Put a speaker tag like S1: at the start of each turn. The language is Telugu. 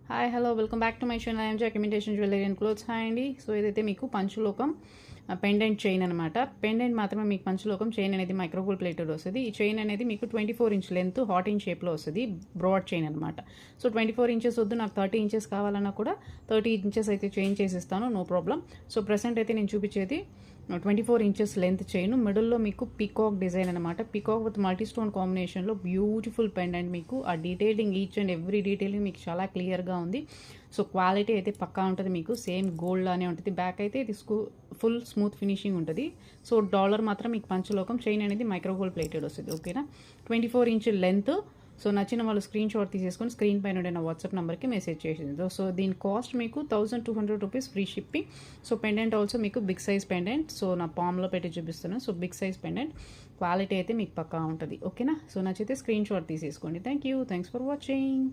S1: Hi hello welcome back to my channel I'm Jack imitation jewellery and clothes. Hi అండి. సో ఇదైతే మీకు పంచలోకం పెండెంట్ చైన్ అనమాట. పెండెంట్ మాత్రమే మీకు పంచలోకం, చైన్ అనేది మైక్రోగోల్డ్ ప్లేటెడ్ వస్తుంది. ఈ చైన్ అనేది మీకు 24 ఇంచ్ లెంత్ హాట్ ఇన్ షేప్లో వస్తుంది, బ్రాడ్ చైన్ అనమాట. సో 24 ఇంచెస్ వద్దు, నాకు 30 ఇంచెస్ కావాలన్నా కూడా 30 ఇంచెస్ అయితే చేంజ్ చేసిస్తాను, నో ప్రాబ్లం. సో ప్రెసెంట్ అయితే నేను చూపించేది 24 ఇంచెస్ లెంత్ చైన్, మిడిల్లో మీకు పీకాక్ డిజైన్ అనమాట. పీకాక్ విత్ మల్టీ స్టోన్ కాంబినేషన్లో బ్యూటిఫుల్ పెండెంట్. మీకు ఆ detailing, each and every detailing మీకు చాలా క్లియర్గా ఉంది. సో క్వాలిటీ అయితే పక్కా ఉంటుంది, మీకు సేమ్ గోల్డ్ లానే ఉంటుంది. బ్యాక్ అయితే ఇది ఫుల్ స్మూత్ ఫినిషింగ్ ఉంటుంది. సో డాలర్ మాత్రం మీకు పంచలోకం, చైన్ అనేది మైక్రోగోల్డ్ ప్లేటెడ్ వస్తుంది. ఓకేనా, 24 ఇంచ్ లెంత్. సో నచ్చిన వాళ్ళు స్క్రీన్ షాట్ తీసేసుకొని స్క్రీన్ పైన ఉండే నా వాట్సాప్ నెంబర్కి మెసేజ్ చేసింది. సో దీని కాస్ట్ మీకు 1200 rupees free shipping. So pendant also మీకు బిగ్ సైజ్ పెండెంట్. సో నా పామ్లో పెట్టి చూపిస్తున్నాను. So big size pendant, quality అయితే మీకు పక్కా ఉంటుంది. ఓకేనా, సో నచ్చితే స్క్రీన్ షాట్ తీసేసుకోండి. Thank you, thanks for watching.